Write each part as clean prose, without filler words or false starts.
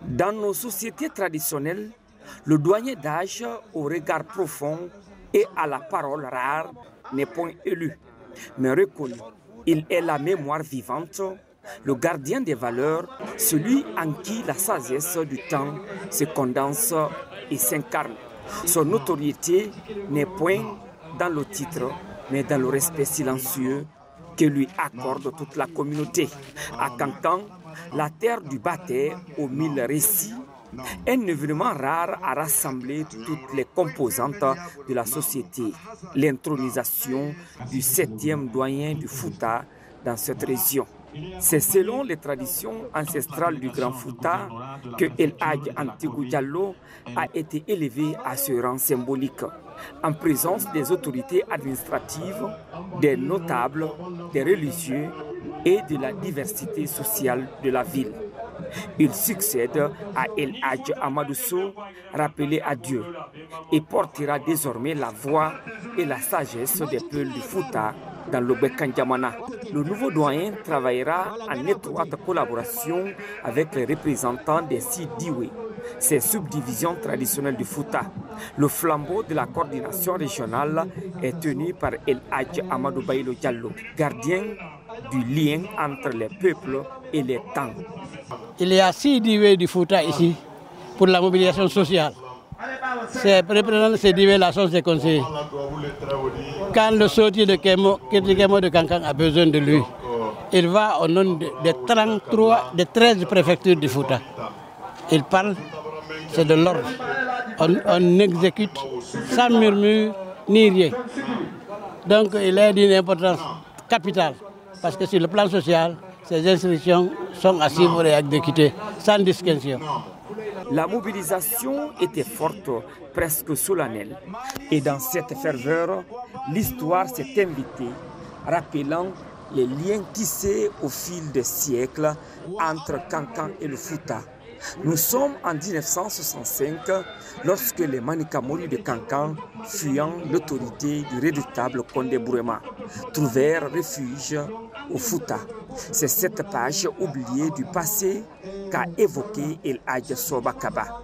Dans nos sociétés traditionnelles, le douanier d'âge au regard profond et à la parole rare n'est point élu, mais reconnu. Il est la mémoire vivante, le gardien des valeurs, celui en qui la sagesse du temps se condense et s'incarne. Son notoriété n'est point dans le titre, mais dans le respect silencieux que lui accorde toute la communauté. À Kankan, la terre du Baté aux 1000 récits, un événement rare a rassemblé toutes les composantes de la société. L'intronisation du 7e doyen du Fouta dans cette région. C'est selon les traditions ancestrales du Grand Fouta que El Hadj Antigou Diallo a été élevé à ce rang symbolique, en présence des autorités administratives, des notables, des religieux et de la diversité sociale de la ville. Il succède à El Hadj Amadou Sow, rappelé à Dieu, et portera désormais la voix et la sagesse des peuples du Fouta dans le Bekandiamana. Le nouveau doyen travaillera en étroite collaboration avec les représentants des Sidiwe, ces subdivisions traditionnelles du Fouta. Le flambeau de la coordination régionale est tenu par El Hadj Amadou Baylo Diallo, gardien du lien entre les peuples et les temps. Il y a 6 Diwe du Fouta ici pour la mobilisation sociale. C'est représentant ces Diwe la source des conseillers. Quand le sorti de Kemo de Kankan a besoin de lui, il va au nom des 13 préfectures du Fouta. Il parle, c'est de l'ordre. On exécute sans murmure ni rien. Donc il est d'une importance capitale. Parce que sur le plan social, ces institutions sont à suivre et à exécuter sans discrétion. La mobilisation était forte, presque solennelle. Et dans cette ferveur, l'histoire s'est invitée, rappelant les liens tissés au fil des siècles entre Kankan et le Fouta. Nous sommes en 1965, lorsque les Manika Mori de Kankan, fuyant l'autorité du redoutable Condé Bourema, trouvèrent refuge au Fouta. C'est cette page oubliée du passé qu'a évoqué El Hadj Soba Kaba,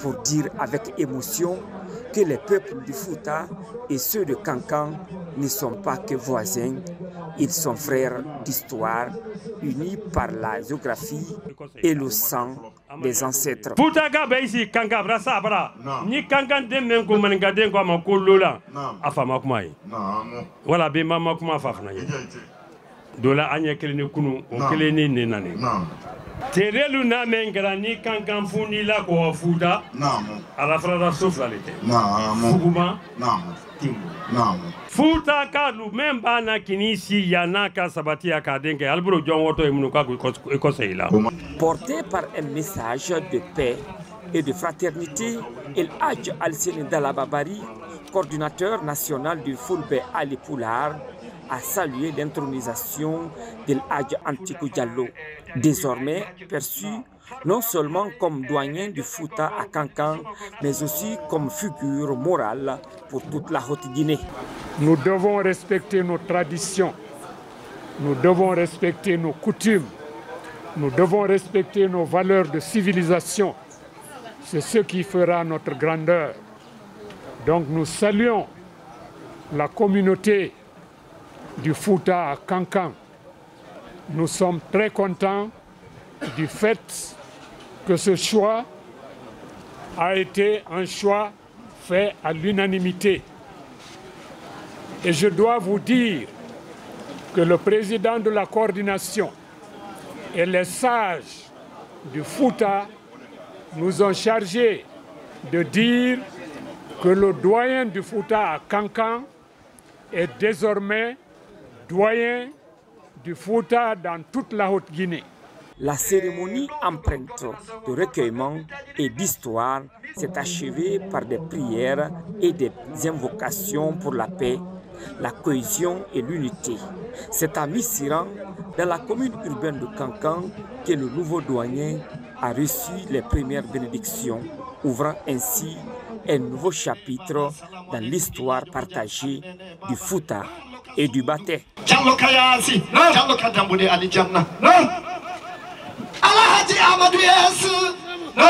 pour dire avec émotion que les peuples du Fouta et ceux de Kankan ne sont pas que voisins, ils sont frères d'histoire, unis par la géographie et le sang des ancêtres. Fouta Kaba ici, Kankan brasa bara. Ni Kankan demen ko maninga den ko ma ko lola. Afama kuma yi. Wala be mama kuma fafna yi. Dola anya keleni kunu o keleni ne nane. Terelu na mengara ni Kankan funi la ko Fouta. Ala frara soflalite. Fuguma. Fouta Kalu memba na kinisi yanaka sabati akadenge alburo John Woto e munuka ko seila. Porté par un message de paix et de fraternité, El Hadj Alseni Dalababari, coordinateur national du Fulbe Ali Poular, a salué l'intronisation d'El Hadj Antigou Diallo, désormais perçu non seulement comme doyen du Fouta à Kankan, mais aussi comme figure morale pour toute la Haute-Guinée. Nous devons respecter nos traditions, nous devons respecter nos coutumes, nous devons respecter nos valeurs de civilisation. C'est ce qui fera notre grandeur. Donc nous saluons la communauté du Fouta à Kankan. Nous sommes très contents du fait que ce choix a été un choix fait à l'unanimité. Et je dois vous dire que le président de la coordination et les sages du Fouta nous ont chargés de dire que le doyen du Fouta à Kankan est désormais doyen du Fouta dans toute la Haute-Guinée. La cérémonie empreinte de recueillement et d'histoire s'est achevée par des prières et des invocations pour la paix, la cohésion et l'unité. C'est à Missiran, dans la commune urbaine de Kankan, que le nouveau doyen a reçu les premières bénédictions, ouvrant ainsi un nouveau chapitre dans l'histoire partagée du Fouta et du Baté. Mamadou Yassou